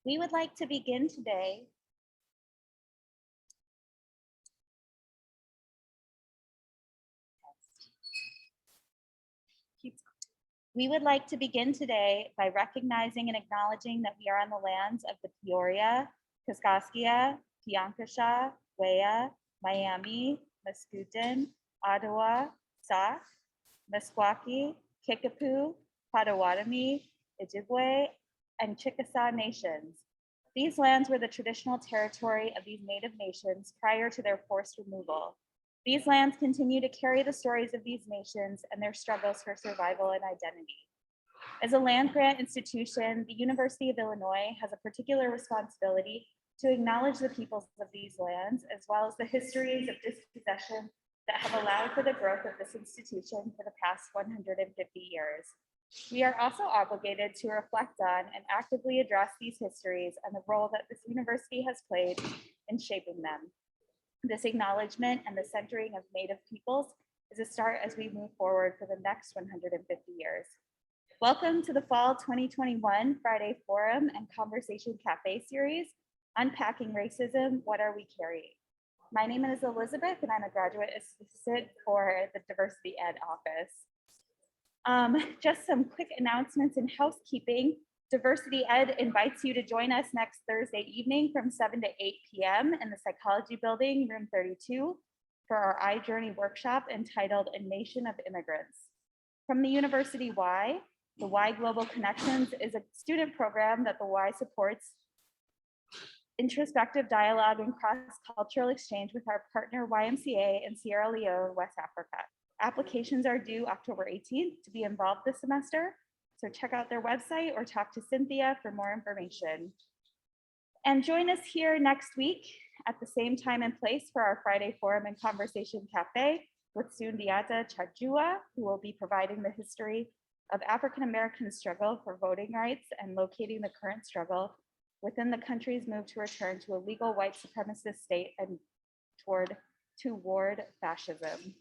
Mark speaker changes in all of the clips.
Speaker 1: We would like to begin today by recognizing and acknowledging that we are on the lands of the Peoria, Kaskaskia, Piankashaw, Wea, Miami, Mascoutin, Ottawa, Sauk, Meskwaki, Kickapoo, Potawatomi, Ojibwe, and Chickasaw nations. These lands were the traditional territory of these Native nations prior to their forced removal. These lands continue to carry the stories of these nations and their struggles for survival and identity. As a land-grant institution, the University of Illinois has a particular responsibility to acknowledge the peoples of these lands, as well as the histories of dispossession that have allowed for the growth of this institution for the past 150 years. We are also obligated to reflect on and actively address these histories and the role that this university has played in shaping them. This acknowledgement and the centering of Native peoples is a start as we move forward for the next 150 years. Welcome to the Fall 2021 Friday Forum and Conversation Cafe series, Unpacking Racism, What Are We Carrying? My name is Elizabeth and I'm a graduate assistant for the Diversity Ed office. Just some quick announcements and housekeeping. Diversity Ed invites you to join us next Thursday evening from 7 to 8 p.m. in the Psychology Building, room 32, for our iJourney workshop entitled A Nation of Immigrants. From the University Y, the Y Global Connections is a student program that the Y supports introspective dialogue and cross-cultural exchange with our partner YMCA in Sierra Leone, West Africa. Applications are due October 18th to be involved this semester. So check out their website or talk to Cynthia for more information. And join us here next week at the same time and place for our Friday Forum and Conversation Cafe with Sundiata Chajua, who will be providing the history of African-American struggle for voting rights and locating the current struggle within the country's move to return to a legal white supremacist state and toward fascism.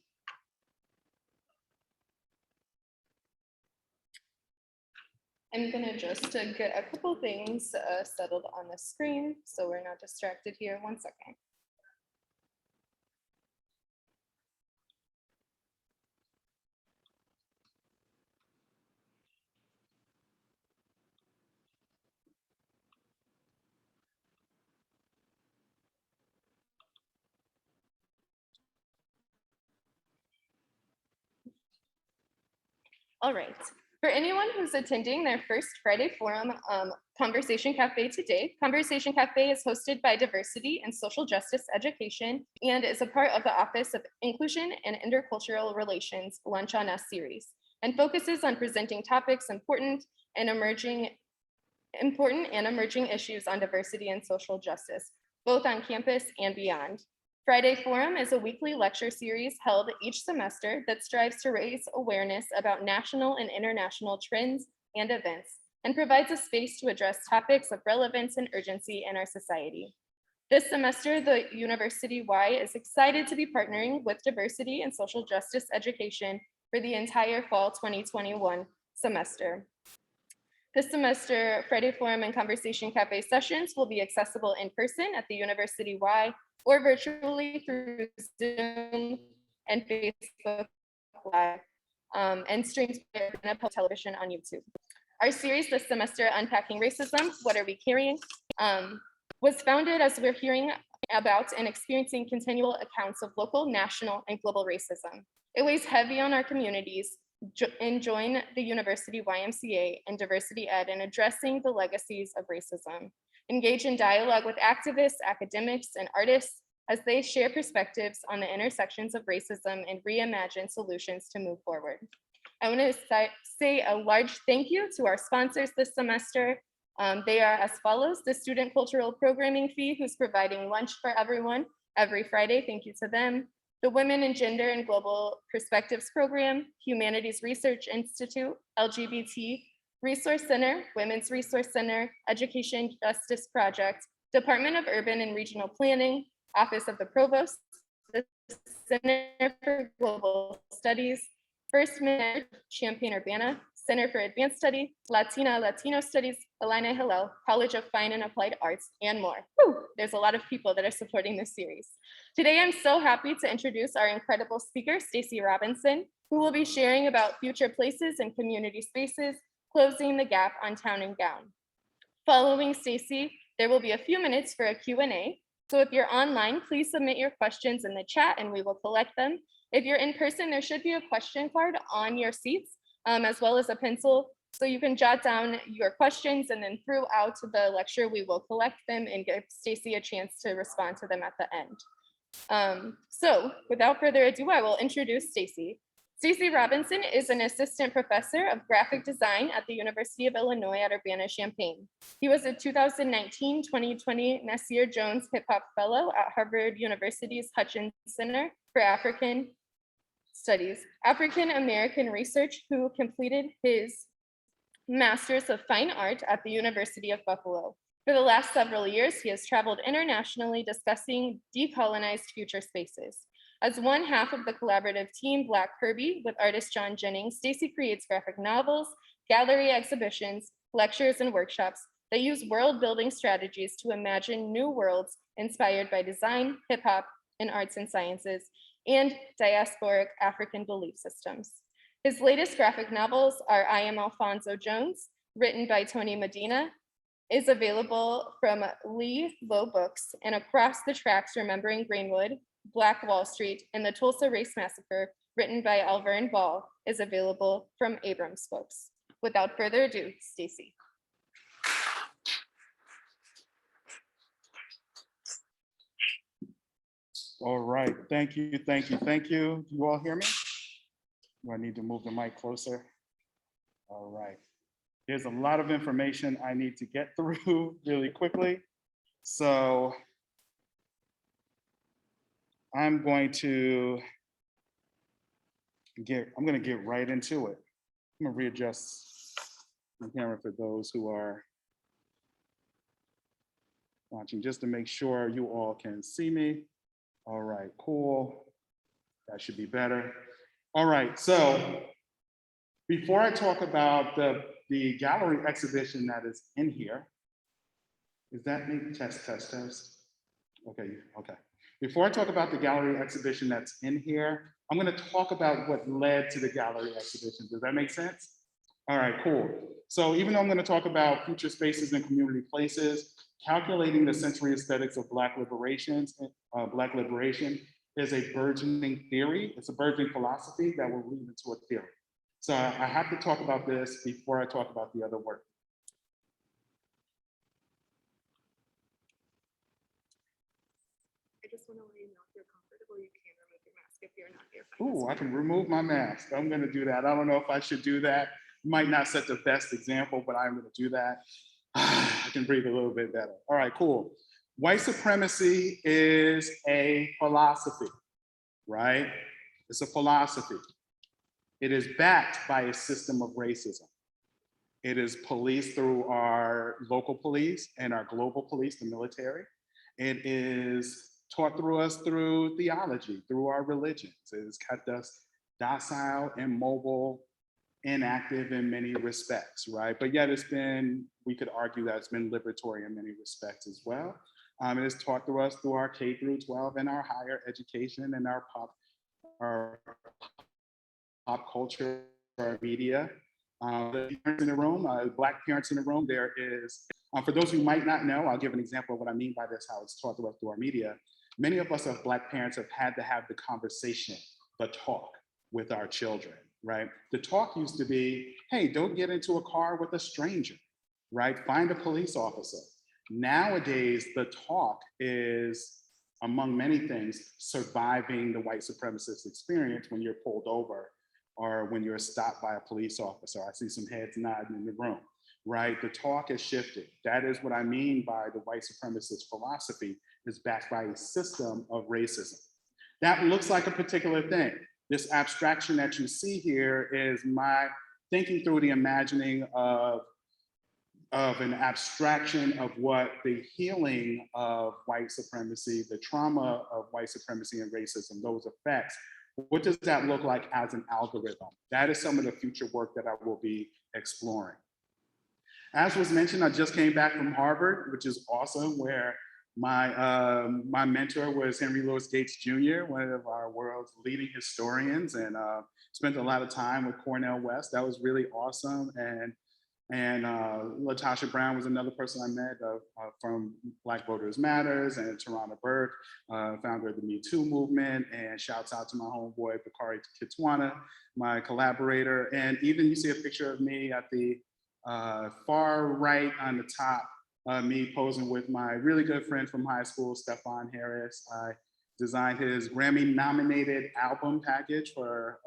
Speaker 2: I'm gonna just get a couple things settled on the screen so we're not distracted here. 1 second. All right. For anyone who's attending their first Friday Forum Conversation Cafe today, Conversation Cafe is hosted by Diversity and Social Justice Education and is a part of the Office of Inclusion and Intercultural Relations Lunch on Us series, and focuses on presenting topics important and emerging issues on diversity and social justice, both on campus and beyond. Friday Forum is a weekly lecture series held each semester that strives to raise awareness about national and international trends and events, and provides a space to address topics of relevance and urgency in our society. This semester, the University Y is excited to be partnering with Diversity and Social Justice Education for the entire fall 2021 semester. This semester, Friday Forum and Conversation Cafe sessions will be accessible in person at the University Y or virtually through Zoom and Facebook Live, and streamed by television on YouTube. Our series this semester, Unpacking Racism, What Are We Carrying, was founded as we're hearing about and experiencing continual accounts of local, national, and global racism. It weighs heavy on our communities and join the University YMCA and Diversity Ed in addressing the legacies of racism. Engage in dialogue with activists, academics, and artists as they share perspectives on the intersections of racism and reimagine solutions to move forward. I want to say a large thank you to our sponsors this semester. They are as follows: the Student Cultural Programming Fee, who's providing lunch for everyone every Friday. Thank you to them. The Women in Gender and Global Perspectives Program, Humanities Research Institute, LGBT Resource Center, Women's Resource Center, Education Justice Project, Department of Urban and Regional Planning, Office of the Provost, the Center for Global Studies, First Minute, Champaign-Urbana, Center for Advanced Study, Latino Studies, Elena Hillel, College of Fine and Applied Arts, and more. Whew, there's a lot of people that are supporting this series. Today, I'm so happy to introduce our incredible speaker, Stacey Robinson, who will be sharing about future places and community spaces, closing the gap on Town and Gown. Following Stacey, there will be a few minutes for a Q&A. So if you're online, please submit your questions in the chat and we will collect them. If you're in person, there should be a question card on your seats, as well as a pencil, so you can jot down your questions, and then throughout the lecture, we will collect them and give Stacey a chance to respond to them at the end. So without further ado, I will introduce Stacey. Stacey Robinson is an assistant professor of graphic design at the University of Illinois at Urbana-Champaign. He was a 2019-2020 Nasir Jones Hip Hop Fellow at Harvard University's Hutchins Center for African Studies, African American Research, who completed his Master's of Fine Art at the University of Buffalo. For the last several years, he has traveled internationally discussing decolonized future spaces. As one half of the collaborative team Black Kirby with artist John Jennings, Stacey creates graphic novels, gallery exhibitions, lectures, and workshops that use world-building strategies to imagine new worlds inspired by design, hip-hop, and arts and sciences, and diasporic African belief systems. His latest graphic novels are I Am Alfonso Jones, written by Tony Medina, is available from Lee Low Books, and Across the Tracks, Remembering Greenwood, Black Wall Street, and the Tulsa Race Massacre, written by Alverne Ball, is available from Abrams Books. Without further ado, Stacey.
Speaker 3: All right, thank you, thank you, thank you. Do you all hear me? Do I need to move the mic closer? All right. There's a lot of information I need to get through really quickly. So I'm going to get right into it. I'm gonna readjust the camera for those who are watching, just to make sure you all can see me. All right, cool. That should be better. All right, so before I talk about the gallery exhibition that is in here, is that me? Test, test, test. Okay, okay. Before I talk about the gallery exhibition that's in here, I'm gonna talk about what led to the gallery exhibition. Does that make sense? All right, cool. So even though I'm gonna talk about future spaces and community places, calculating the sensory aesthetics of Black liberation is a burgeoning theory. It's a burgeoning philosophy that will lead into a theory. So I have to talk about this before I talk about the other work.
Speaker 2: I just want to let you know if you're comfortable, you can remove your mask if you're not here.
Speaker 3: Ooh, I can remove my mask. I'm gonna do that. I don't know if I should do that. Might not set the best example, but I'm gonna do that. I can breathe a little bit better. All right, cool. White supremacy is a philosophy, right? It's a philosophy. It is backed by a system of racism. It is policed through our local police and our global police, the military. It is taught through us through theology, through our religions. It has kept us docile, immobile, inactive in many respects, right? But yet it's been, we could argue that it's been liberatory in many respects as well. It is taught through us through our K through 12 and our higher education and our pop culture, our media. The parents in the room, Black parents in the room, there is, for those who might not know, I'll give an example of what I mean by this, how it's taught to us through our media. Many of us as Black parents have had to have the conversation, the talk with our children, right? The talk used to be, hey, don't get into a car with a stranger, right? Find a police officer. Nowadays, the talk is, among many things, surviving the white supremacist experience when you're pulled over or when you're stopped by a police officer. I see some heads nodding in the room, right? The talk has shifted. That is what I mean by the white supremacist philosophy is backed by a system of racism. That looks like a particular thing. This abstraction that you see here is my thinking through the imagining of an abstraction of what the healing of white supremacy, the trauma of white supremacy and racism, those effects, What does that look like as an algorithm? That is some of the future work that I will be exploring. As was mentioned, I just came back from Harvard, which is awesome, where my mentor was Henry Louis Gates Jr., one of our world's leading historians, and spent a lot of time with Cornell West. That was really awesome. And Latasha Brown was another person I met from Black Voters Matters, and Tarana Burke, founder of the Me Too movement, and shouts out to my homeboy, Bakari Kitwana, my collaborator. And even you see a picture of me at the far right on the top, me posing with my really good friend from high school, Stephon Harris. I designed his Grammy-nominated album package for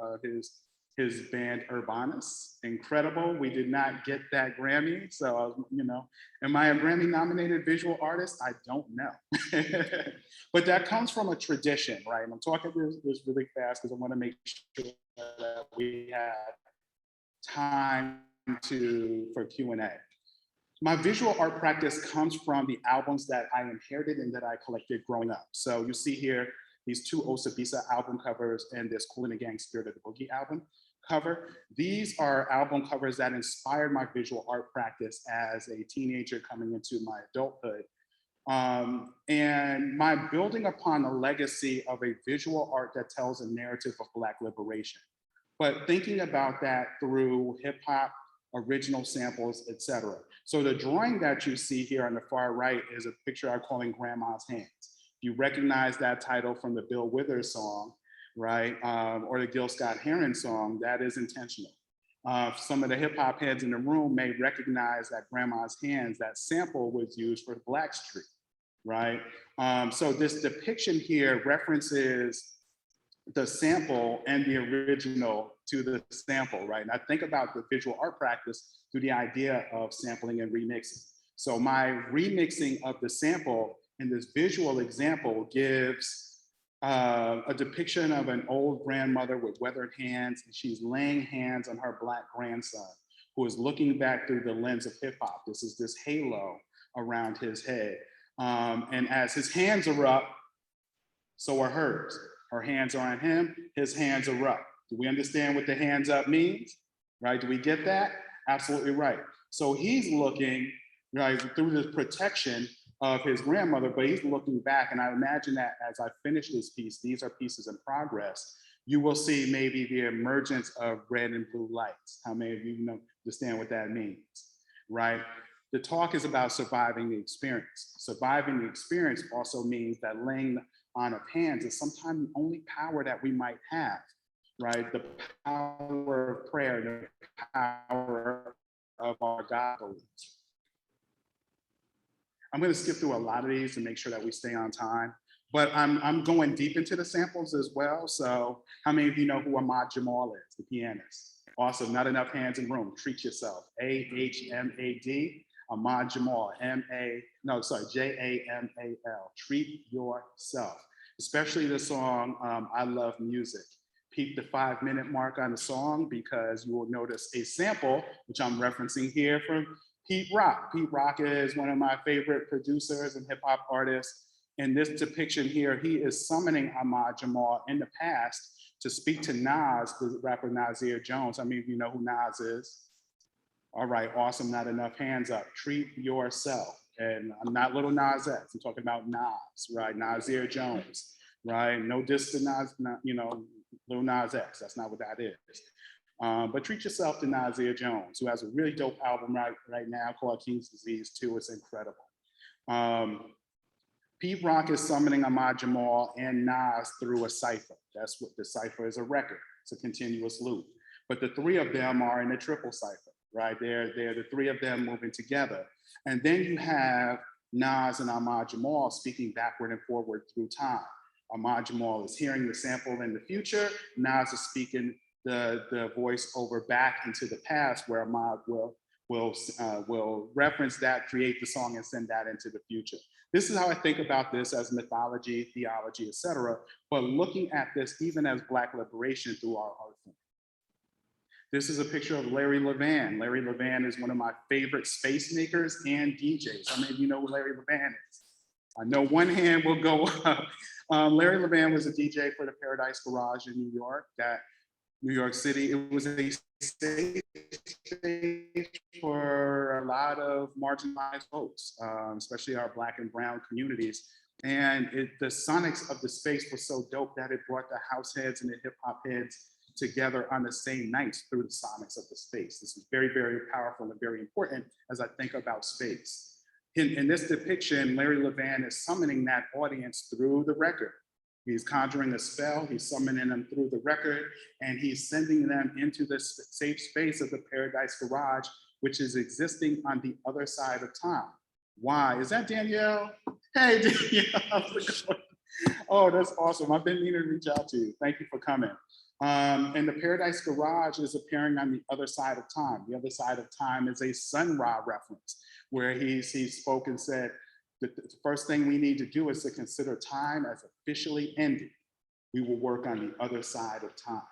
Speaker 3: his band Urbanus. Incredible. We did not get that Grammy. So, am I a Grammy-nominated visual artist? I don't know. But that comes from a tradition, right? And I'm talking this really fast because I want to make sure that we have time for Q&A. My visual art practice comes from the albums that I inherited and that I collected growing up. So you see here these two Osabisa album covers and this Kool and the Gang Spirit of the Boogie album cover. These are album covers that inspired my visual art practice as a teenager coming into my adulthood. And my building upon a legacy of a visual art that tells a narrative of Black liberation, but thinking about that through hip hop, original samples, etc. So the drawing that you see here on the far right is a picture I'm calling Grandma's Hands. You recognize that title from the Bill Withers song, right? Or the Gil Scott-Heron song, that is intentional. Some of the hip hop heads in the room may recognize that Grandma's Hands, that sample was used for Blackstreet, right? So this depiction here references the sample and the original to the sample, right? And I think about the visual art practice through the idea of sampling and remixing. So my remixing of the sample in this visual example gives a depiction of an old grandmother with weathered hands, and she's laying hands on her Black grandson, who is looking back through the lens of hip hop. This is this halo around his head. And as his hands are up, so are hers. Her hands are on him, his hands are up. Do we understand what the hands up means? Right, do we get that? Absolutely right. So he's looking, right, through the protection of his grandmother, but he's looking back. And I imagine that as I finish this piece, these are pieces in progress, you will see maybe the emergence of red and blue lights. How many of you understand what that means, right? The talk is about surviving the experience. Surviving the experience also means that laying on of hands is sometimes the only power that we might have, right? The power of prayer, the power of our God beliefs. I'm going to skip through a lot of these to make sure that we stay on time, but I'm going deep into the samples as well. So how many of you know who Ahmad Jamal is, the pianist? Also, not enough hands in room. Treat yourself. A-H-M-A-D. Ahmad Jamal, J-A-M-A-L. Treat yourself. Especially the song, I Love Music. Peep the 5-minute mark on the song because you will notice a sample, which I'm referencing here from Pete Rock. Pete Rock is one of my favorite producers and hip hop artists. In this depiction here, he is summoning Ahmad Jamal in the past to speak to Nas, the rapper Nasir Jones. How many of you know who Nas is? All right, awesome, not enough hands up. Treat yourself. And I'm not Little Nas X, I'm talking about Nas, right? Nasir Jones, right? No diss to Nas, Little Nas X, that's not what that is. But treat yourself to Nasir Jones, who has a really dope album right now called King's Disease 2. It's incredible. Pete Rock is summoning Ahmad Jamal and Nas through a cipher. That's what the cipher is, a record. It's a continuous loop. But the three of them are in a triple cipher, right? They're the three of them moving together. And then you have Nas and Ahmad Jamal speaking backward and forward through time. Ahmad Jamal is hearing the sample in the future. Nas is speaking the voice over back into the past, where Ahmad will reference that, create the song, and send that into the future. This is how I think about this as mythology, theology, etc. But looking at this even as Black liberation through our art form. This is a picture of Larry Levan. Larry Levan is one of my favorite space makers and DJs. How many of you know who Larry Levan is? I know one hand will go up. Larry Levan was a DJ for the Paradise Garage in New York, New York City. It was a safe space for a lot of marginalized folks, especially our Black and Brown communities. And the sonics of the space was so dope that it brought the house heads and the hip hop heads together on the same nights through the sonics of the space. This is very, very powerful and very important as I think about space. In this depiction, Larry Levan is summoning that audience through the record. He's conjuring a spell, he's summoning them through the record, and he's sending them into this safe space of the Paradise Garage, which is existing on the other side of time. Why? Is that Danielle? Hey, Danielle. Oh, that's awesome. I've been meaning to reach out to you. Thank you for coming. And the Paradise Garage is appearing on the other side of time. The other side of time is a Sun Ra reference, where he spoke and said, the first thing we need to do is to consider time as officially ended. We will work on the other side of time.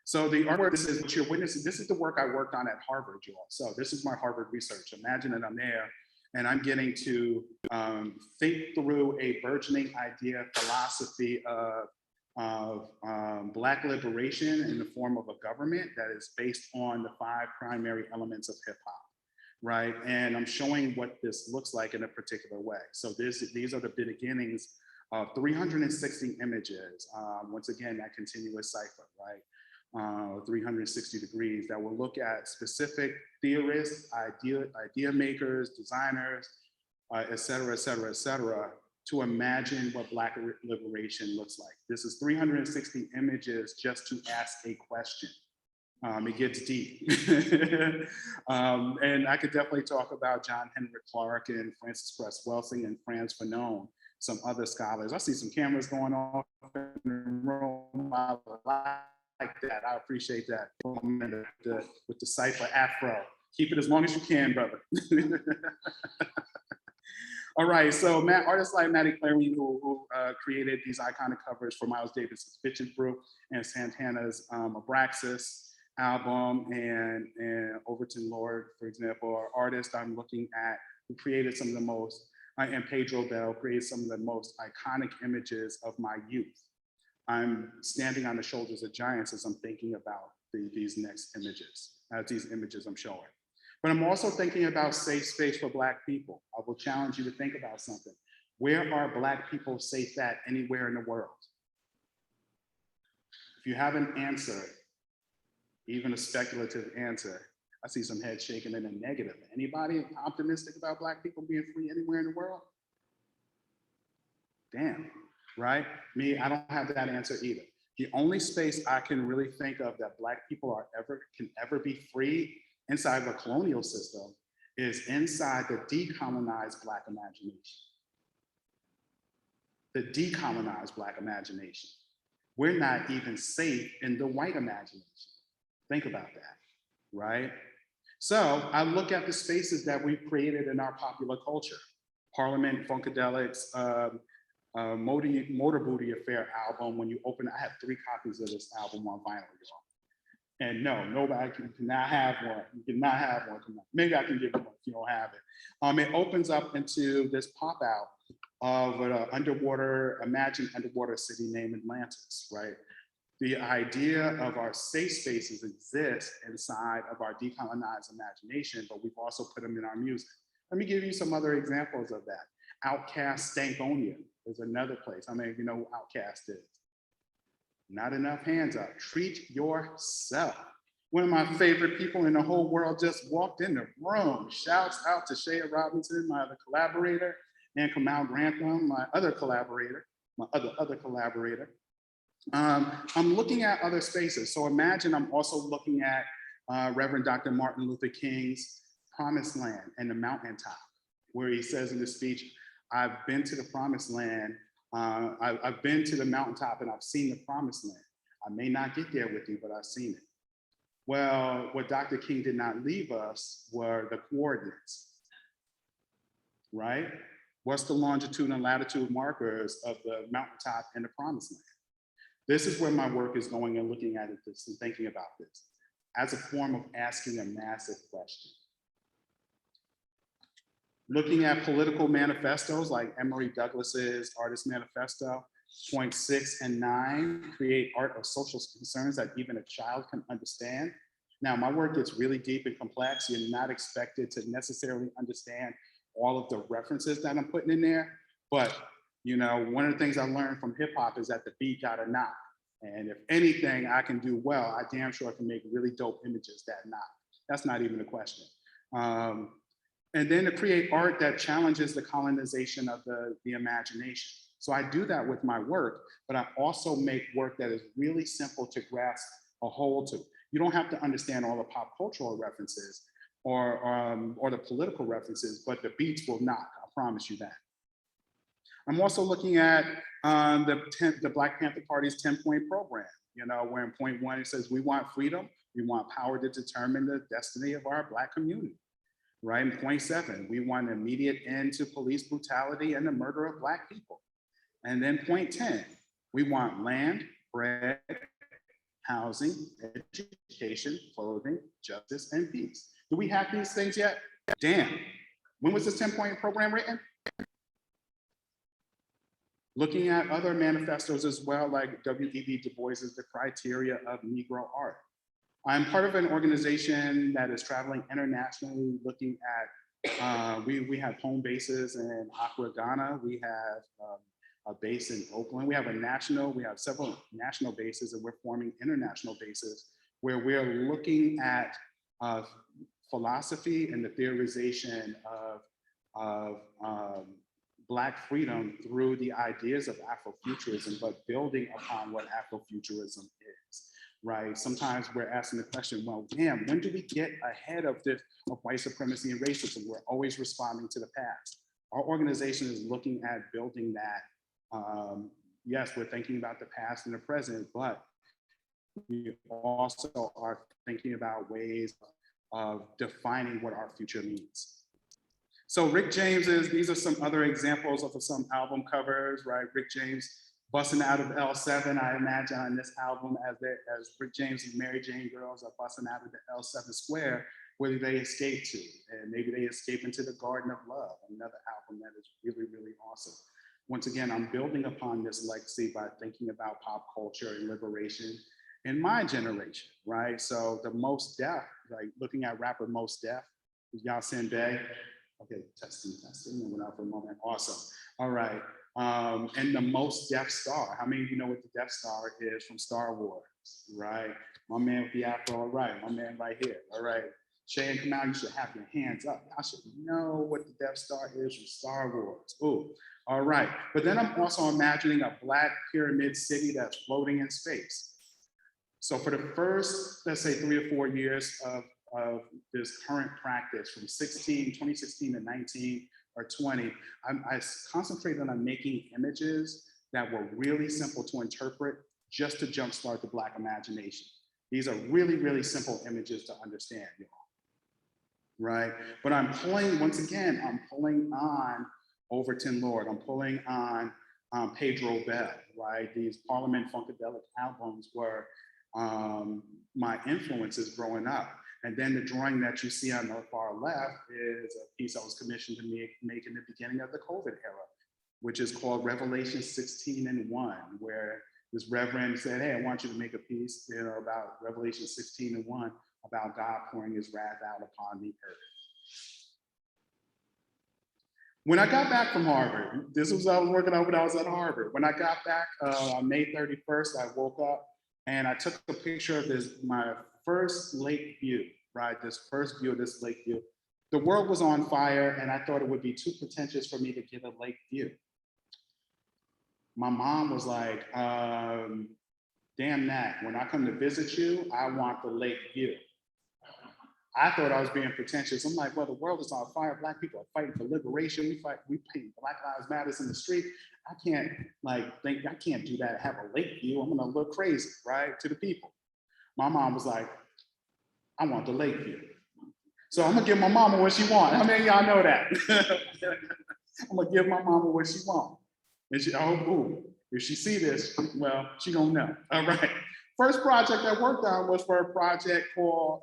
Speaker 3: So the artwork, this is what you're witnessing. This is the work I worked on at Harvard, y'all. So this is my Harvard research. Imagine that I'm there and I'm getting to think through a burgeoning idea, philosophy of Black liberation in the form of a government that is based on the 5 primary elements of hip hop, right? And I'm showing what this looks like in a particular way. So these are the beginnings of 360 images. Once again, that continuous cipher, right? 360 degrees that will look at specific theorists, idea makers, designers, et cetera, et cetera, et cetera, to imagine what Black liberation looks like. This is 360 images just to ask a question. It gets deep. And I could definitely talk about John Henrik Clarke and Francis Cress Welsing and Frantz Fanon, some other scholars. I see some cameras going off in the room. I like that. I appreciate that. With the cipher afro. Keep it as long as you can, brother. All right, so artists like Matty Clary, who created these iconic covers for Miles Davis's Bitchin' Brew and Santana's Abraxas album, and Overton Lord, for example, are artists I'm looking at who created some of the most, and Pedro Bell created some of the most iconic images of my youth. I'm standing on the shoulders of giants as I'm thinking about these next images, these images I'm showing. But I'm also thinking about safe space for Black people. I will challenge you to think about something. Where are Black people safe at anywhere in the world? If you have an answer, even a speculative answer, I see some heads shaking in a negative. Anybody optimistic about Black people being free anywhere in the world? Damn, right? Me, I don't have that answer either. The only space I can really think of that Black people can ever be free inside of a colonial system is inside the decolonized Black imagination. The decolonized Black imagination. We're not even safe in the white imagination. Think about that, right? So I look at the spaces that we've created in our popular culture. Parliament, Funkadelics, Motor Booty Affair album. When you open it, I have 3 copies of this album on vinyl, y'all. And no, nobody cannot have one. You cannot have one. Maybe I can give you one if you don't have it. It opens up into this pop out of an imagined underwater city named Atlantis, right? The idea of our safe spaces exist inside of our decolonized imagination, but we've also put them in our music. Let me give you some other examples of that. Outcast Stankonia is another place. How many of you know who Outcast is? Not enough hands up. Treat yourself. One of my favorite people in the whole world just walked in the room. Shouts out to Stacey Robinson, my other collaborator, and Kamal Grantham, my other collaborator, I'm looking at other spaces. So imagine I'm also looking at Reverend Dr. Martin Luther King's Promised Land and the Mountaintop, where he says in the speech, I've been to the Promised Land, I've been to the mountaintop and I've seen the Promised Land. I may not get there with you, but I've seen it. Well, what Dr. King did not leave us were the coordinates, right? What's the longitude and latitude markers of the mountaintop and the Promised Land? This is where my work is going and looking at it and thinking about this. as a form of asking a massive question. Looking at political manifestos like Emory Douglas's Artist Manifesto, point 6 and 9, create art of social concerns that even a child can understand. Now, my work gets really deep and complex. You're not expected to necessarily understand all of the references that I'm putting in there, but you know, one of the things I learned from hip hop is that the beat got to knock. And if anything I can do well, I damn sure can make really dope images that knock. That's not even a question. And then to create art that challenges the colonization of the imagination. So I do that with my work, but I also make work that is really simple to grasp a hold to. You don't have to understand all the pop cultural references or the political references, but the beats will knock, I promise you that. I'm also looking at the Black Panther Party's 10-point program, you know, where in point 1 it says, we want freedom, we want power to determine the destiny of our Black community. Right, in point 7, we want an immediate end to police brutality and the murder of Black people. And then point 10, we want land, bread, housing, education, clothing, justice, and peace. Do we have these things yet? Damn. When was this 10-point program written? Looking at other manifestos as well, like W.E.B. Du Bois's The Criteria of Negro Art. I'm part of an organization that is traveling internationally, looking at, we have home bases in Accra, Ghana. We have a base in Oakland. We have several national bases, and we're forming international bases where we're looking at philosophy and the theorization of Black freedom through the ideas of Afrofuturism, but building upon what Afrofuturism is. Right? Sometimes we're asking the question, well, damn, when do we get ahead of white supremacy and racism? We're always responding to the past. Our organization is looking at building that. Yes, we're thinking about the past and the present, but we also are thinking about ways of defining what our future means. So Rick James's, these are some other examples of some album covers, right? Rick James busting out of L7, I imagine on this album as Rick James and Mary Jane girls are busting out of the L7 square, where they escape to, and maybe they escape into the Garden of Love, another album that is really, really awesome. Once again, I'm building upon this legacy by thinking about pop culture and liberation in my generation, right? So the Most Def, like looking at rapper Most Def, Yasin Bey. Okay, testing, I went out for a moment, awesome. All right. And the Most Death Star. How many of you know what the Death Star is from Star Wars, right? My man with the afro, all right. My man right here, all right. Shay and Kamal, you should have your hands up. I should know what the Death Star is from Star Wars. Ooh, all right. But then I'm also imagining a Black pyramid city that's floating in space. So for the first, let's say 3 or 4 years of this current practice from 2016 to 19 or 20, I concentrated on making images that were really simple to interpret just to jumpstart the Black imagination. These are really, really simple images to understand, y'all. Right? But I'm pulling, once again, I'm pulling on Overton Lord, I'm pulling on Pedro Bell, right? These Parliament Funkadelic albums were my influences growing up. And then the drawing that you see on the far left is a piece I was commissioned to make in the beginning of the COVID era, which is called Revelation 16:1, where this reverend said, hey, I want you to make a piece, you know, about Revelation 16:1, about God pouring his wrath out upon the earth. When I got back from Harvard, this was what I was working on when I was at Harvard. When I got back on May 31st, I woke up and I took a picture of my first lake view, right? This first view of this lake view. The world was on fire and I thought it would be too pretentious for me to get a lake view. My mom was like, damn that, when I come to visit you, I want the lake view. I thought I was being pretentious. I'm like, well, the world is on fire. Black people are fighting for liberation. We paint Black Lives Matter in the street. I can't I can't do that, have a lake view. I'm gonna look crazy, right, to the people. My mom was like, I want the lake view. So I'm gonna give my mama what she wants. How many of y'all know that? I'm gonna give my mama what she wants. And she, oh, ooh, if she see this, well, she gonna know. All right. First project I worked on was for a project called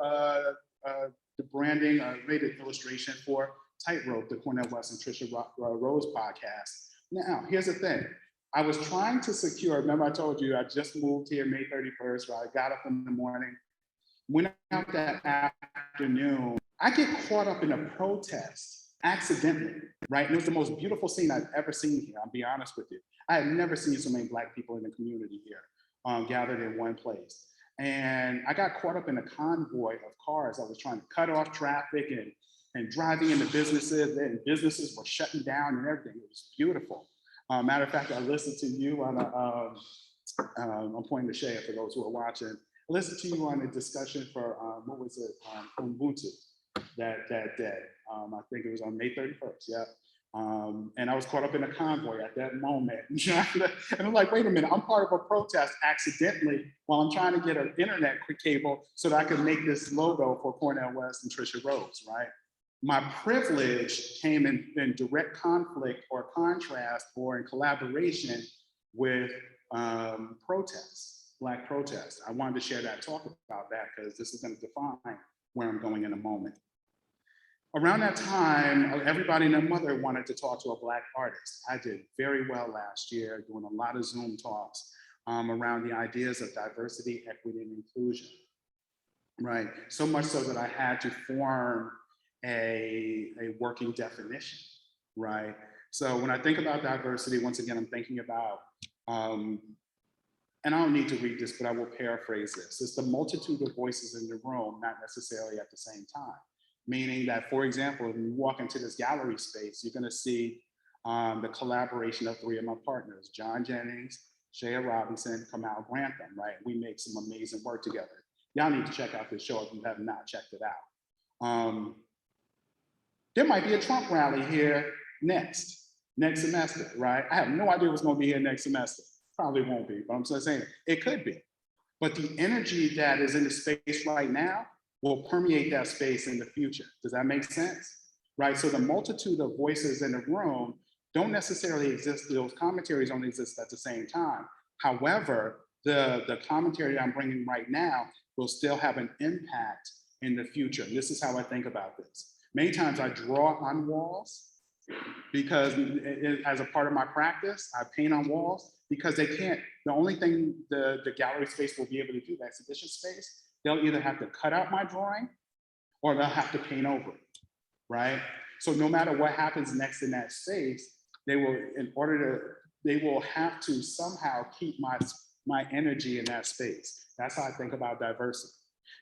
Speaker 3: the branding rated illustration for Tightrope, the Cornell West and Trisha Rose podcast. Now, here's the thing. I was trying to secure, remember I told you I just moved here May 31st, right? I got up in the morning, went out that afternoon. I get caught up in a protest accidentally, right? And it was the most beautiful scene I've ever seen here, I'll be honest with you. I had never seen so many Black people in the community here gathered in one place. And I got caught up in a convoy of cars that was trying to cut off traffic and driving into businesses, and businesses were shutting down and everything. It was beautiful. Matter of fact, I listened to you on I'm pointing to Shea for those who are watching. I listened to you on a discussion for, what was it, Ubuntu that day. I think it was on May 31st, yeah. And I was caught up in a convoy at that moment. And I'm like, wait a minute, I'm part of a protest accidentally while I'm trying to get an internet cable so that I could make this logo for Cornell West and Trisha Rose, right? My privilege came in direct conflict or contrast or in collaboration with protests, Black protests. I wanted to share that, talk about that, because this is going to define where I'm going in a moment. Around that time, everybody and their mother wanted to talk to a Black artist. I did very well last year, doing a lot of Zoom talks around the ideas of diversity, equity, and inclusion, right? So much so that I had to form a working definition, right? So when I think about diversity, once again, I'm thinking about, and I don't need to read this, but I will paraphrase this. It's the multitude of voices in the room, not necessarily at the same time. Meaning that, for example, when you walk into this gallery space, you're gonna see the collaboration of three of my partners, John Jennings, Stacey Robinson, Kamal Grantham, right? We make some amazing work together. Y'all need to check out this show if you have not checked it out. There might be a Trump rally here next semester, right? I have no idea what's gonna be here next semester. Probably won't be, but I'm just saying it could be. But the energy that is in the space right now will permeate that space in the future. Does that make sense? Right, so the multitude of voices in the room don't necessarily exist, those commentaries don't exist at the same time. However, the commentary I'm bringing right now will still have an impact in the future. And this is how I think about this. Many times I draw on walls because as a part of my practice, I paint on walls because they can't, the only thing the gallery space will be able to do, the exhibition space, they'll either have to cut out my drawing or they'll have to paint over it, right? So no matter what happens next in that space, they will have to somehow keep my energy in that space. That's how I think about diversity.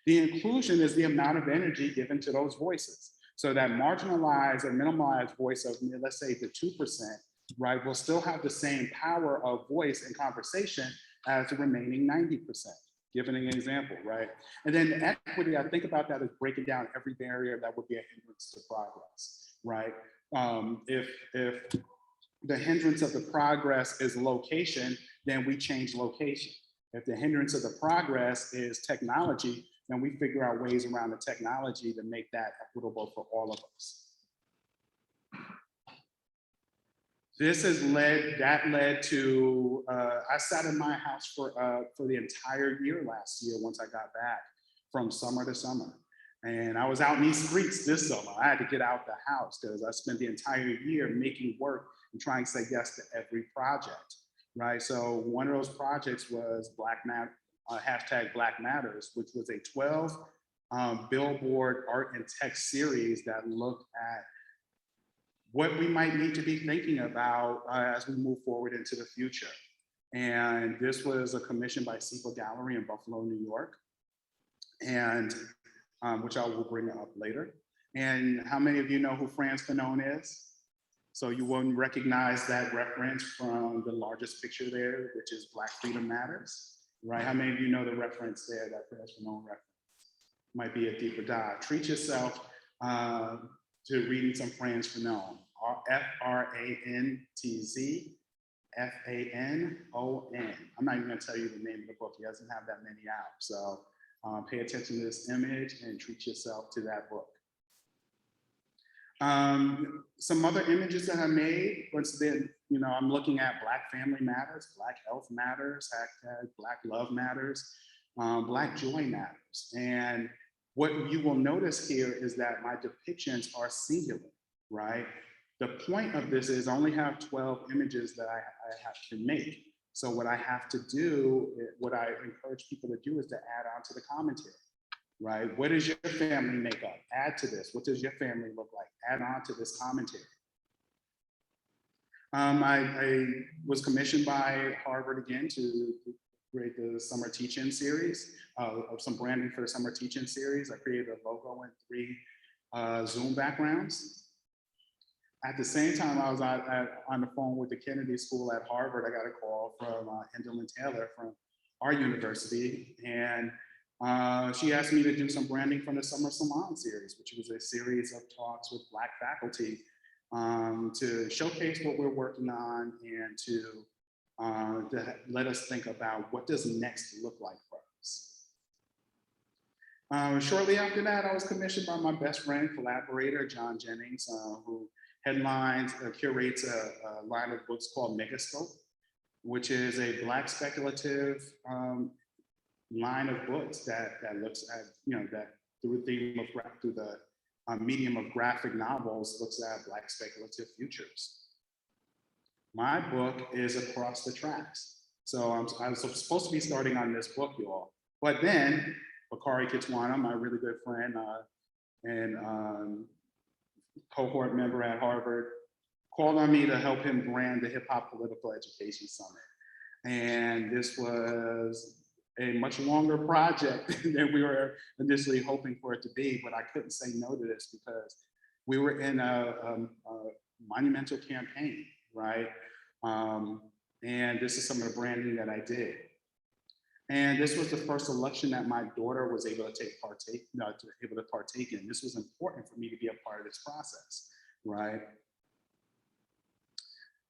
Speaker 3: The inclusion is the amount of energy given to those voices. So that marginalized or minimalized voice of, let's say the 2%, right, will still have the same power of voice and conversation as the remaining 90%. Giving an example, right? And then equity, I think about that as breaking down every barrier that would be a hindrance to progress, right? If the hindrance of the progress is location, then we change location. If the hindrance of the progress is technology, then we figure out ways around the technology to make that equitable for all of us. This has led to, I sat in my house for the entire year last year once I got back from summer to summer. And I was out in these streets this summer. I had to get out the house because I spent the entire year making work and trying to say yes to every project, right? So one of those projects was hashtag Black Matters, which was a 12 billboard art and text series that looked at what we might need to be thinking about as we move forward into the future. And this was a commission by Sequel Gallery in Buffalo, New York, and which I will bring up later. And how many of you know who Frantz Fanon is? So you wouldn't recognize that reference from the largest picture there, which is Black Freedom Matters, right? How many of you know the reference there, that Frantz Fanon reference? Might be a deeper dive. Treat yourself to reading some Frantz Fanon, Frantz Fanon. I'm not even gonna tell you the name of the book. He doesn't have that many out. So pay attention to this image and treat yourself to that book. Some other images that I made, once then, I'm looking at Black Family Matters, Black Health Matters, hashtag Black Love Matters. Black joy matters. And what you will notice here is that my depictions are singular, right? The point of this is I only have 12 images that I have to make. So what I have to do, what I encourage people to do is to add on to the commentary, right? What does your family make up? Add to this. What does your family look like? Add on to this commentary. I was commissioned by Harvard again to create the summer teach-in series, of some branding for the summer teach-in series. I created a logo and 3 Zoom backgrounds. At the same time, I was on the phone with the Kennedy School at Harvard. I got a call from Endlin Taylor from our university, and she asked me to do some branding from the Summer Salon series, which was a series of talks with Black faculty to showcase what we're working on and to let us think about what does next look like for us. Shortly after that, I was commissioned by my best friend, collaborator, John Jennings, who headlines, curates a line of books called Megascope, which is a Black speculative line of books that looks at, that through the medium of graphic novels, looks at Black speculative futures. My book is Across the Tracks. So I was supposed to be starting on this book, y'all. But then Bakari Kitwana, my really good friend and cohort member at Harvard, called on me to help him brand the Hip Hop Political Education Summit. And this was a much longer project than we were initially hoping for it to be, but I couldn't say no to this because we were in a monumental campaign, right? And this is some of the branding that I did. And this was the first election that my daughter was able to partake in. This was important for me to be a part of this process, right?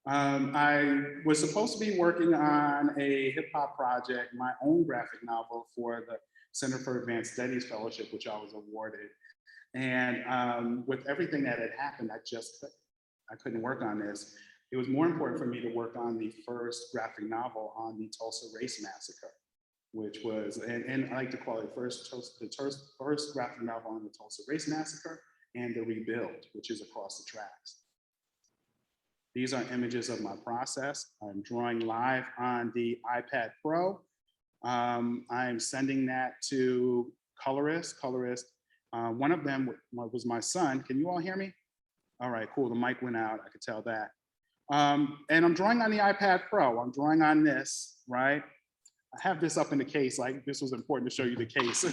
Speaker 3: I was supposed to be working on a hip hop project, my own graphic novel for the Center for Advanced Studies Fellowship, which I was awarded. And with everything that had happened, I couldn't work on this. It was more important for me to work on the first graphic novel on the Tulsa Race Massacre, which was, and I like to call it the first graphic novel on the Tulsa Race Massacre and the Rebuild, which is Across the Tracks. These are images of my process. I'm drawing live on the iPad Pro. I'm sending that to colorists. One of them was my son. Can you all hear me? All right, cool. The mic went out. I could tell that. And I'm drawing on the iPad Pro. I'm drawing on this, right? I have this up in the case, like this was important to show you the case,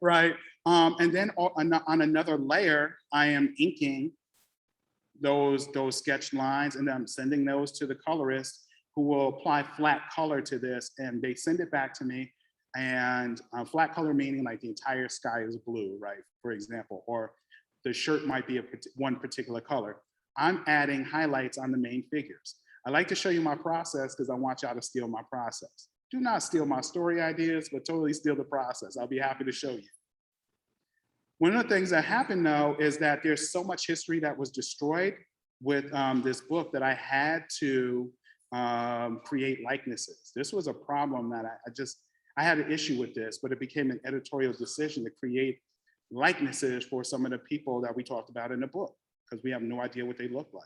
Speaker 3: right? And then on another layer, I am inking those sketch lines, and I'm sending those to the colorist who will apply flat color to this, and they send it back to me. And flat color meaning like the entire sky is blue, right? For example, or the shirt might be one particular color. I'm adding highlights on the main figures. I like to show you my process because I want y'all to steal my process. Do not steal my story ideas, but totally steal the process. I'll be happy to show you. One of the things that happened though is that there's so much history that was destroyed with this book that I had to create likenesses. This was a problem that I had an issue with this, but it became an editorial decision to create likenesses for some of the people that we talked about in the book, because we have no idea what they look like.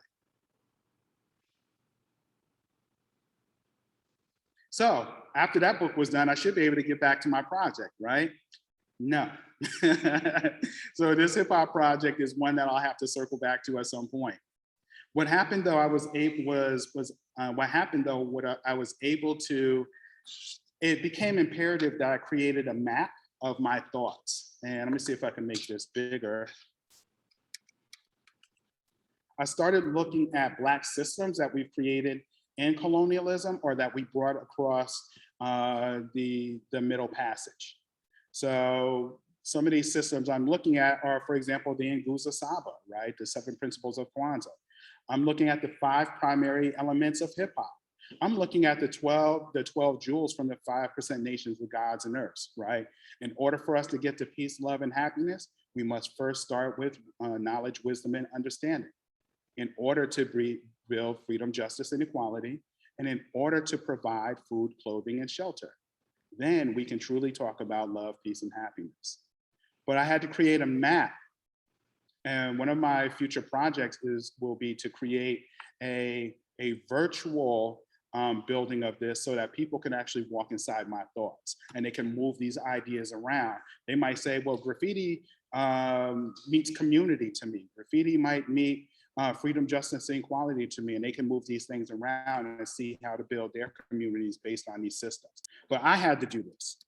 Speaker 3: So after that book was done, I should be able to get back to my project, right? No. So this hip hop project is one that I'll have to circle back to at some point. What happened though, I was able to, it became imperative that I created a map of my thoughts. And let me see if I can make this bigger. I started looking at Black systems that we've created in colonialism or that we brought across the Middle Passage. So some of these systems I'm looking at are, for example, the Nguzo Saba, right? The 7 principles of Kwanzaa. I'm looking at the 5 primary elements of hip hop. I'm looking at the 12 jewels from the 5% nations with gods and earths, right? In order for us to get to peace, love, and happiness, we must first start with knowledge, wisdom, and understanding. In order to build freedom, justice, and equality, and in order to provide food, clothing, and shelter. then we can truly talk about love, peace, and happiness. But I had to create a map. And one of my future projects will be to create a virtual building of this so that people can actually walk inside my thoughts and they can move these ideas around. They might say, well, graffiti meets community to me. Graffiti might meet freedom, justice, and equality to me, and they can move these things around and see how to build their communities based on these systems. But I had to do this.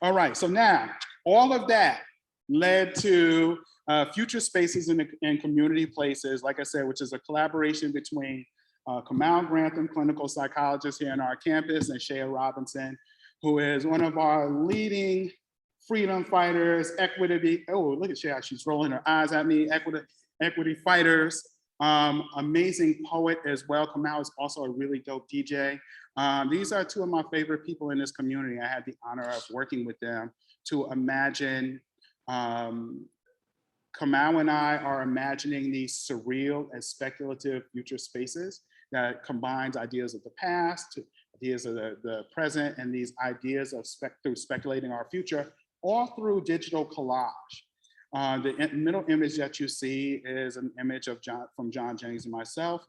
Speaker 3: All right, so now all of that led to future spaces in community places, like I said, which is a collaboration between Kamal Grantham, clinical psychologist here on our campus, and Stacey Robinson, who is one of our leading freedom fighters, equity. Oh, look at Stacey, she's rolling her eyes at me. Equity fighters, amazing poet as well. Kamal is also a really dope DJ. These are two of my favorite people in this community. I had the honor of working with them to imagine. Kamal and I are imagining these surreal and speculative future spaces that combines ideas of the past, ideas of the present, and these ideas of through speculating our future, all through digital collage. The middle image that you see is an image of from John Jennings and myself.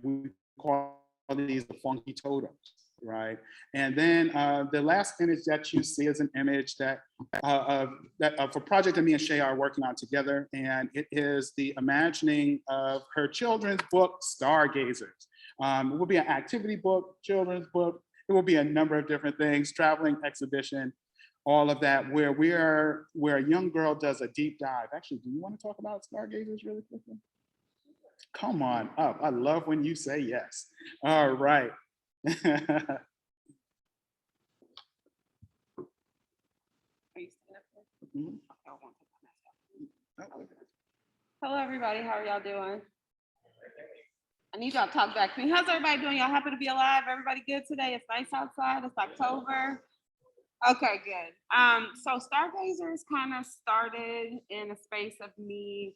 Speaker 3: We call these the funky totems, right? And then the last image that you see is an image that of a project that me and Shay are working on together, and it is the imagining of her children's book, Stargazers. It will be an activity book, children's book. It will be a number of different things, traveling exhibition, all of that, where a young girl does a deep dive. Actually, do you want to talk about Stargazers really quickly? Come on up. I love when you say yes. All right.
Speaker 4: Hello, everybody. How are y'all doing? I need y'all to talk back to me. How's everybody doing? Y'all happy to be alive? Everybody good today? It's nice outside. It's October. Okay, good. So Stargazers kind of started in a space of me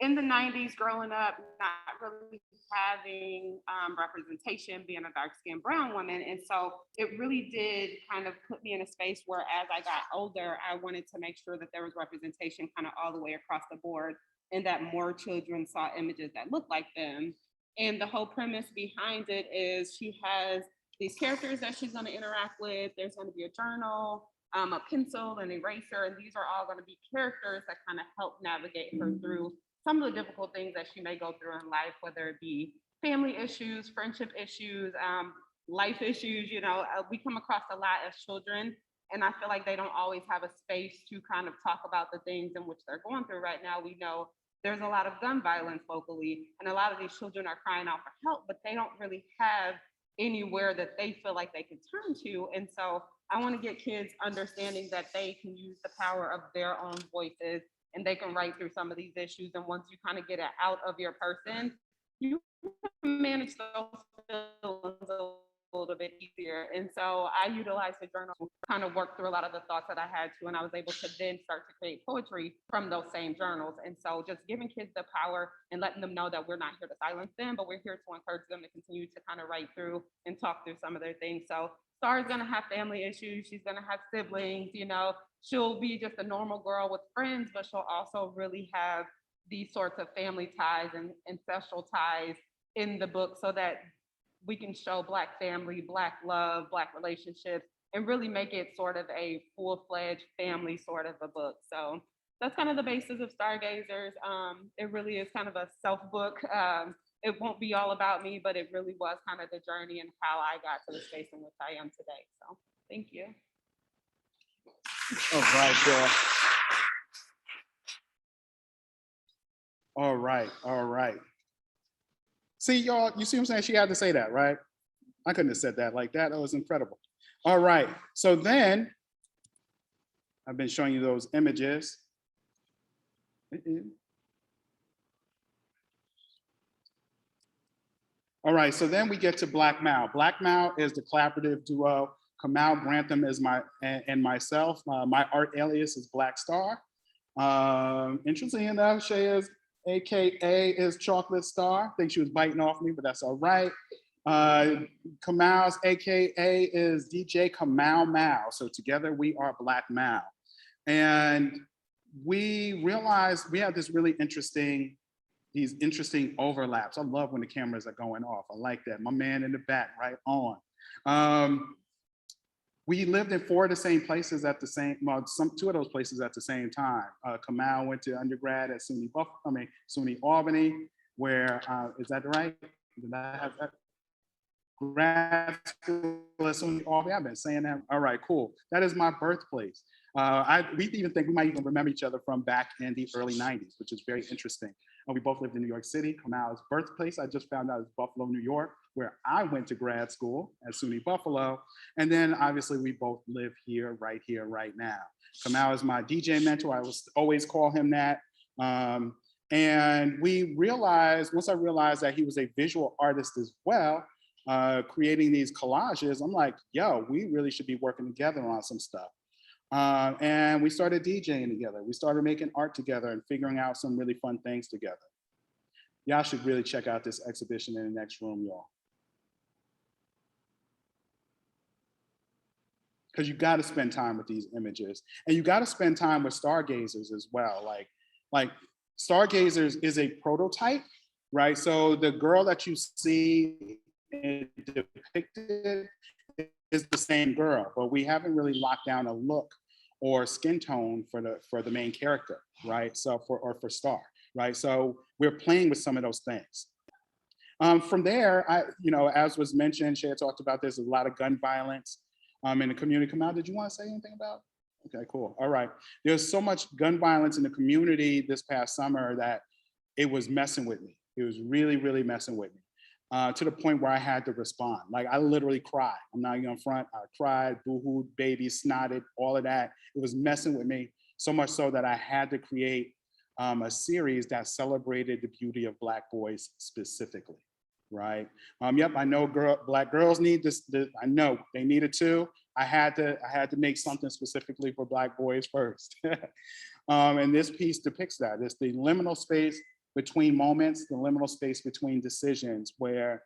Speaker 4: in the 90s growing up, not really having representation, being a dark-skinned brown woman. And so it really did kind of put me in a space where as I got older, I wanted to make sure that there was representation kind of all the way across the board and that more children saw images that looked like them. And the whole premise behind it is she has these characters that she's going to interact with. There's going to be a journal, a pencil, an eraser, and these are all going to be characters that kind of help navigate her through some of the difficult things that she may go through in life, whether it be family issues, friendship issues, life issues. You know, we come across a lot as children, and I feel like they don't always have a space to kind of talk about the things in which they're going through right now. We know there's a lot of gun violence locally, and a lot of these children are crying out for help, but they don't really have anywhere that they feel like they can turn to. And so I want to get kids understanding that they can use the power of their own voices and they can write through some of these issues. And once you kind of get it out of your person, you can manage those feelings a little bit easier. And so I utilized the journal to kind of work through a lot of the thoughts that I had to, and I was able to then start to create poetry from those same journals. And so just giving kids the power and letting them know that we're not here to silence them, but we're here to encourage them to continue to kind of write through and talk through some of their things. So Star is going to have family issues. She's going to have siblings, you know, she'll be just a normal girl with friends, but she'll also really have these sorts of family ties and ancestral ties in the book so that we can show Black family, Black love, Black relationships, and really make it sort of a full-fledged family sort of a book. So that's kind of the basis of Stargazers. It really is kind of a self-book. It won't be all about me, but it really was kind of the journey and how I got to the space in which I am today. So thank you.
Speaker 3: All right, girl. All right, all right. See, y'all, you see what I'm saying? She had to say that, right? I couldn't have said that like that. That was incredible. All right, so then I've been showing you those images. All right, so then we get to Black Mal. Black Mal is the collaborative duo. Kamal Grantham is and myself. My art alias is Black Star. Interestingly enough, Shaya's AKA is Chocolate Star. I think she was biting off me, but that's all right. Kamal's AKA is DJ Kamal Mao. So together we are Black Mao. And we realized we have this really interesting, these interesting overlaps. I love when the cameras are going off. I like that. My man in the back, right on. We lived in four of the same places at the same, well, two of those places at the same time. Kamal went to undergrad at SUNY Albany, where, is that right? Did I have that? Grad school at SUNY Albany. I've been saying that. All right, cool. That is my birthplace. We even think we might even remember each other from back in the early 90s, which is very interesting. We both lived in New York City. Kamal's birthplace, I just found out, is Buffalo, New York, where I went to grad school at SUNY Buffalo. And then obviously we both live here, right now. Kamal is my DJ mentor. I will always call him that. And we realized, once I realized that he was a visual artist as well, creating these collages, I'm like, yo, we really should be working together on some stuff. And we started DJing together. We started making art together and figuring out some really fun things together. Y'all should really check out this exhibition in the next room, y'all. Because you got to spend time with these images, and you got to spend time with stargazers as well. Like stargazers is a prototype, right? So the girl that you see depicted is the same girl, but we haven't really locked down a look or skin tone for the main character, right? So for Star, right? So we're playing with some of those things. From there, as was mentioned, Shea talked about there's a lot of gun violence in the community. Kamal, did you want to say anything about? Okay, cool. All right. There's so much gun violence in the community this past summer that it was messing with me. It was really, really messing with me. To the point where I had to respond. Like I literally cried. I'm not even front. I cried, boohooed, baby, snotted, all of that. It was messing with me so much so that I had to create a series that celebrated the beauty of Black boys specifically, right? Yep, I know Black girls need this. I know they need it too. I had to make something specifically for Black boys first. And this piece depicts that. It's the liminal space between moments, the liminal space between decisions, where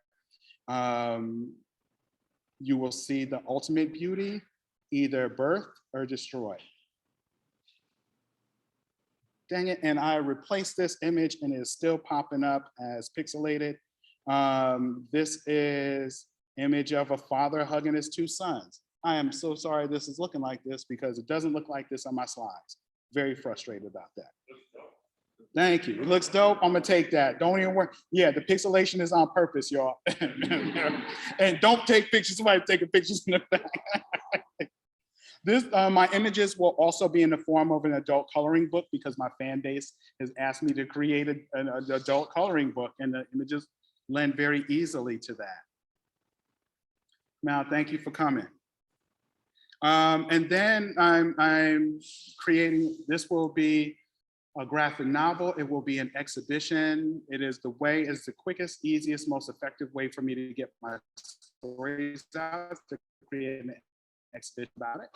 Speaker 3: you will see the ultimate beauty either birthed or destroyed. Dang it, and I replaced this image and it's still popping up as pixelated. This is image of a father hugging his two sons. I am so sorry this is looking like this because it doesn't look like this on my slides. Very frustrated about that. Thank you. It looks dope. I'm gonna take that. Don't even worry. Yeah, the pixelation is on purpose, y'all. And don't take pictures. Somebody taking pictures in the back. This, my images will also be in the form of an adult coloring book because my fan base has asked me to create an adult coloring book, and the images lend very easily to that. Now, thank you for coming. And then I'm creating, this will be a graphic novel. It will be an exhibition. It's the quickest, easiest, most effective way for me to get my stories out, to create an exhibition about it.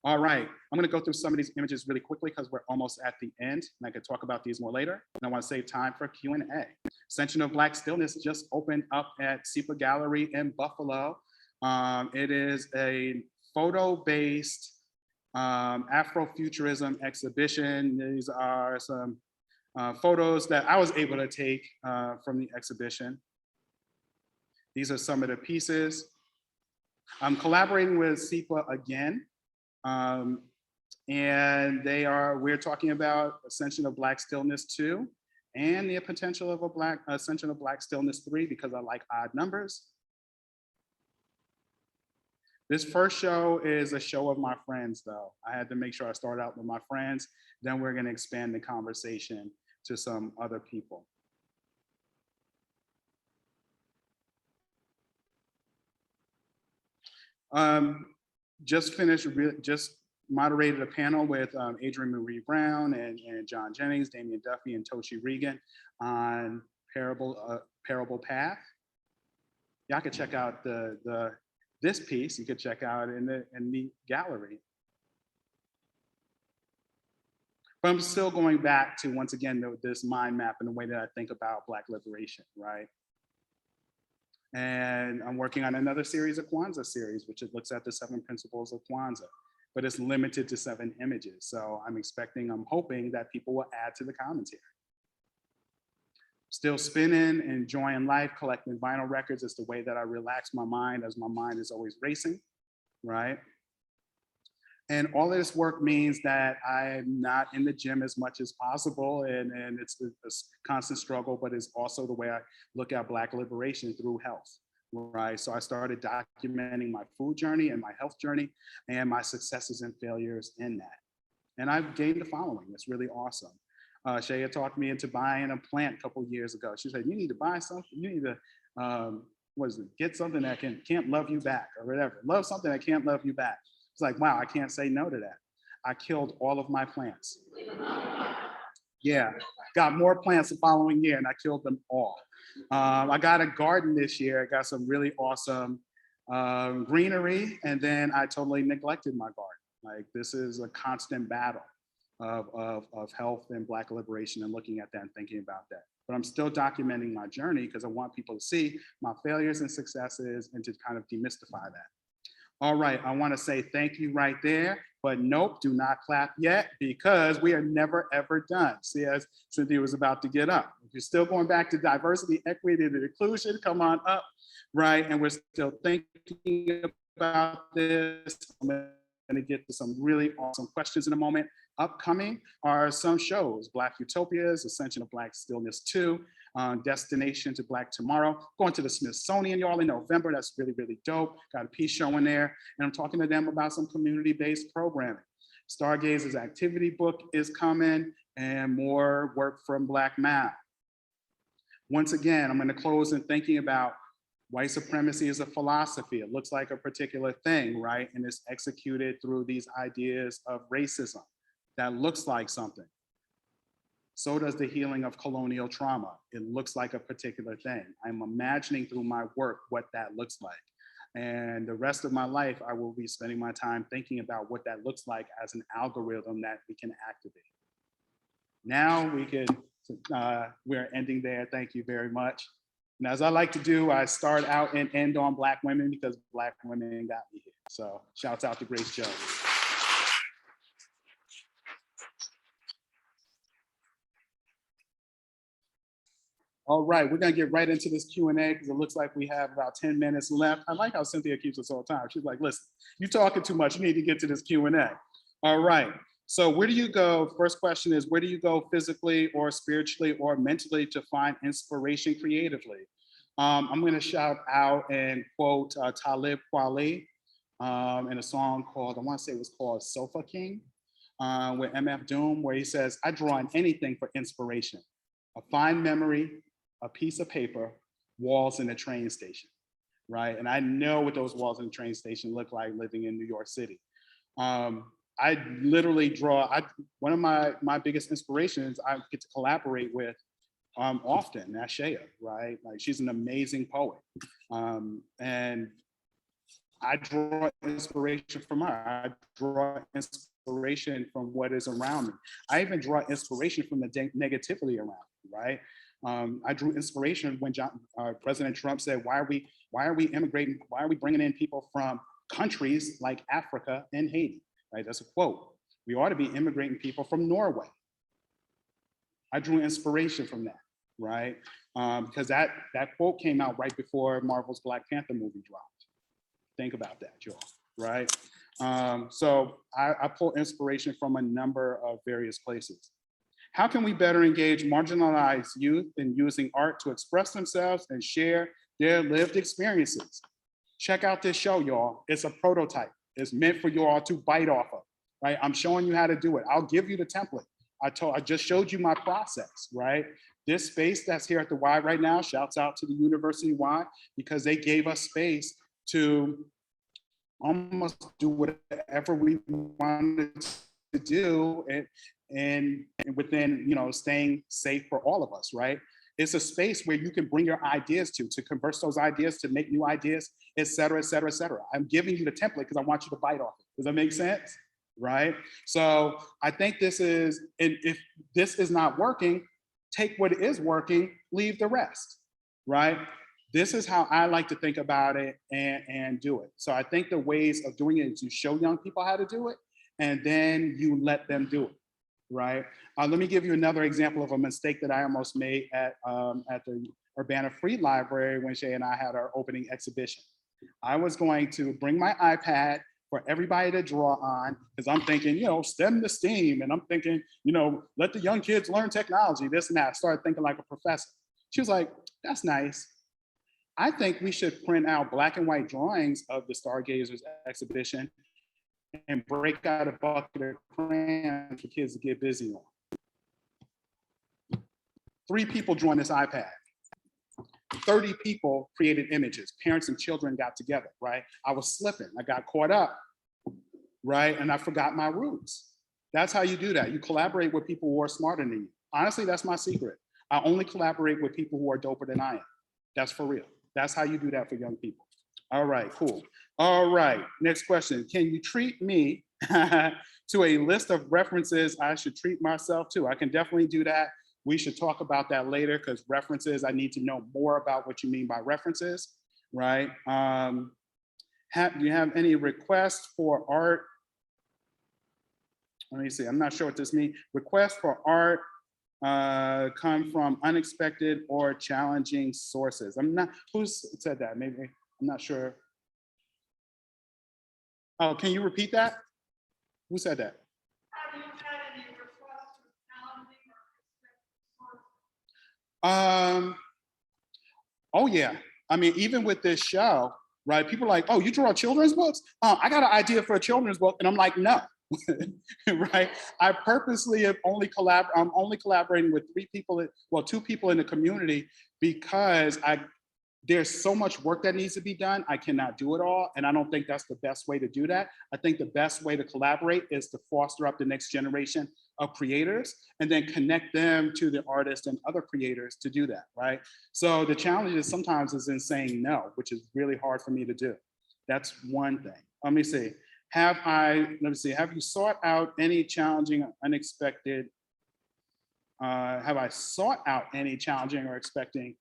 Speaker 3: All right, I'm gonna go through some of these images really quickly because we're almost at the end, and I could talk about these more later. And I wanna save time for Q&A. Ascension of Black Stillness just opened up at SIPA Gallery in Buffalo. It is a photo-based Afrofuturism exhibition. These are some photos that I was able to take from the exhibition. These are some of the pieces. I'm collaborating with SIPA again, and we're talking about Ascension of Black Stillness 2 and the potential of Ascension of Black Stillness 3 because I like odd numbers. This first show is a show of my friends, though. I had to make sure I start out with my friends. Then we're going to expand the conversation to some other people. Just moderated a panel with Adrienne Marie Brown and John Jennings, Damian Duffy, and Tochi Regan on Parable Path. Y'all can check out this piece. You could check out in the gallery. But I'm still going back to, once again, this mind map and the way that I think about Black liberation, right? And I'm working on another series, a Kwanzaa series, which it looks at the 7 principles of Kwanzaa, but it's limited to 7 images. So I'm hoping that people will add to the commentary. Still spinning, enjoying life, collecting vinyl records is the way that I relax my mind, as my mind is always racing, right? And all of this work means that I'm not in the gym as much as possible, and it's a constant struggle, but it's also the way I look at Black liberation through health, right? So I started documenting my food journey and my health journey and my successes and failures in that. And I've gained a following. It's really awesome. Shaya talked me into buying a plant a couple years ago. She said, you need to buy something, you need to, get something that can't love you back or whatever. Love something that can't love you back. It's like, wow, I can't say no to that. I killed all of my plants. Yeah, got more plants the following year and I killed them all. I got a garden this year. I got some really awesome greenery, and then I totally neglected my garden. Like, this is a constant battle of health and Black liberation, and looking at that and thinking about that. But I'm still documenting my journey because I want people to see my failures and successes and to kind of demystify that. All right, I want to say thank you right there, but nope, do not clap yet, because we are never ever done. See, as Cynthia was about to get up. If you're still going back to diversity, equity, and inclusion, come on up, right? And we're still thinking about this. I'm going to get to some really awesome questions in a moment. Upcoming are some shows: Black Utopias, Ascension of Black Stillness 2, Destination to Black Tomorrow, going to the Smithsonian, y'all, in November. That's really, really dope. Got a piece showing there. And I'm talking to them about some community-based programming. Stargazer's activity book is coming, and more work from Black Math. Once again, I'm going to close in thinking about white supremacy as a philosophy. It looks like a particular thing, right? And it's executed through these ideas of racism that looks like something. So does the healing of colonial trauma. It looks like a particular thing. I'm imagining through my work what that looks like. And the rest of my life, I will be spending my time thinking about what that looks like as an algorithm that we can activate. Now we're ending there. Thank you very much. And as I like to do, I start out and end on Black women, because Black women got me here. So shouts out to Grace Jones. All right, we're gonna get right into this Q&A because it looks like we have about 10 minutes left. I like how Cynthia keeps us all time. She's like, listen, you're talking too much. You need to get to this Q&A. All right, so where do you go? First question is, where do you go physically or spiritually or mentally to find inspiration creatively? I'm gonna shout out and quote Talib Kweli in a song called, I wanna say it was called Sofa King with MF Doom, where he says, I draw on anything for inspiration. A fine memory, a piece of paper, walls in a train station, right? And I know what those walls in the train station look like living in New York City. I literally draw, one of my biggest inspirations I get to collaborate with often, that's Shaya, right? Like, she's an amazing poet. And I draw inspiration from her. I draw inspiration from what is around me. I even draw inspiration from the negativity around me, right? I drew inspiration when President Trump said, why are we immigrating? Why are we bringing in people from countries like Africa and Haiti, right? That's a quote. We ought to be immigrating people from Norway. I drew inspiration from that, right? Because that quote came out right before Marvel's Black Panther movie dropped. Think about that, y'all, right? So I pull inspiration from a number of various places. How can we better engage marginalized youth in using art to express themselves and share their lived experiences? Check out this show, y'all. It's a prototype. It's meant for you all to bite off of, right? I'm showing you how to do it. I'll give you the template. I just showed you my process, right? This space that's here at the Y right now, shouts out to the University Y, because they gave us space to almost do whatever we wanted to do, and within, staying safe for all of us, right? It's a space where you can bring your ideas to converse those ideas, to make new ideas, et cetera, et cetera, et cetera. I'm giving you the template because I want you to bite off it. Does that make sense? Right? So I think this is, and if this is not working, take what is working, leave the rest, right? This is how I like to think about it and do it. So I think the ways of doing it is you show young people how to do it, and then you let them do it, right? Let me give you another example of a mistake that I almost made at the Urbana Free Library when Shay and I had our opening exhibition. I was going to bring my iPad for everybody to draw on, because I'm thinking, STEM to STEAM, and I'm thinking, let the young kids learn technology, this and that. I started thinking like a professor. She was like, that's nice. I think we should print out black and white drawings of the Stargazers exhibition and break out a bucket of crayons for kids to get busy on. 3 people joined this iPad. 30 people created images. Parents and children got together, right? I was slipping. I got caught up, right? And I forgot my roots. That's how you do that. You collaborate with people who are smarter than you. Honestly, that's my secret. I only collaborate with people who are doper than I am. That's for real. That's how you do that for young people. All right, cool. All right, next question. Can you treat me to a list of references I should treat myself to? I can definitely do that. We should talk about that later, because references, I need to know more about what you mean by references, right? Do you have any requests for art? Let me see, I'm not sure what this means. Requests for art come from unexpected or challenging sources. I'm not, who said that? Maybe, I'm not sure. Oh, can you repeat that? Who said that?
Speaker 5: Have you had any requests for challenging or expected sources?
Speaker 3: Oh yeah. I mean, even with this show, right? People are like, oh, you draw children's books? I got an idea for a children's book. And I'm like, no. Right? I purposely am I'm only collaborating with 2 people in the community, because there's so much work that needs to be done. I cannot do it all. And I don't think that's the best way to do that. I think the best way to collaborate is to foster up the next generation of creators and then connect them to the artists and other creators to do that, right? So the challenge is sometimes is in saying no, which is really hard for me to do. That's one thing. Let me see. Have you sought out any challenging or unexpected, have I sought out any challenging or expecting?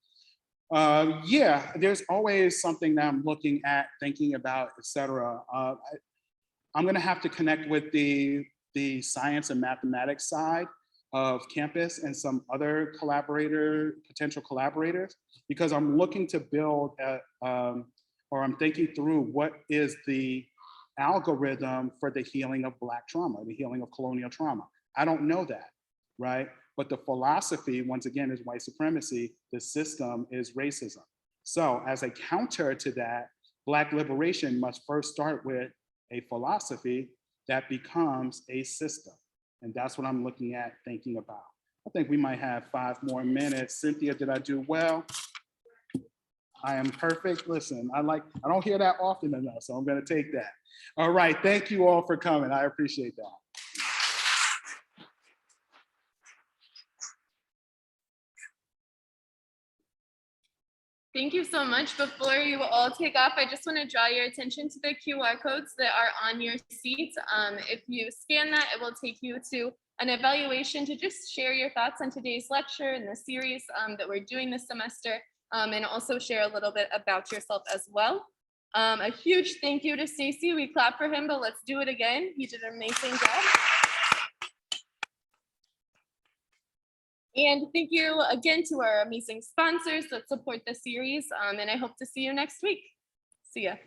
Speaker 3: Yeah, there's always something that I'm looking at, thinking about, etc. I'm gonna have to connect with the science and mathematics side of campus and some other potential collaborators, because I'm looking to build, or I'm thinking through what is the algorithm for the healing of Black trauma, the healing of colonial trauma. I don't know that, right? But the philosophy, once again, is white supremacy. The system is racism. So as a counter to that, Black liberation must first start with a philosophy that becomes a system. And that's what I'm looking at, thinking about. I think we might have 5 more minutes. Cynthia, did I do well? I am perfect. Listen, I don't hear that often enough, so I'm gonna take that. All right, thank you all for coming. I appreciate that.
Speaker 2: Thank you so much. Before you all take off, I just want to draw your attention to the QR codes that are on your seats. If you scan that, it will take you to an evaluation to just share your thoughts on today's lecture and the series that we're doing this semester, and also share a little bit about yourself as well. A huge thank you to Stacey. We clap for him, but let's do it again. He did an amazing job. And thank you again to our amazing sponsors that support the series. And I hope to see you next week. See ya.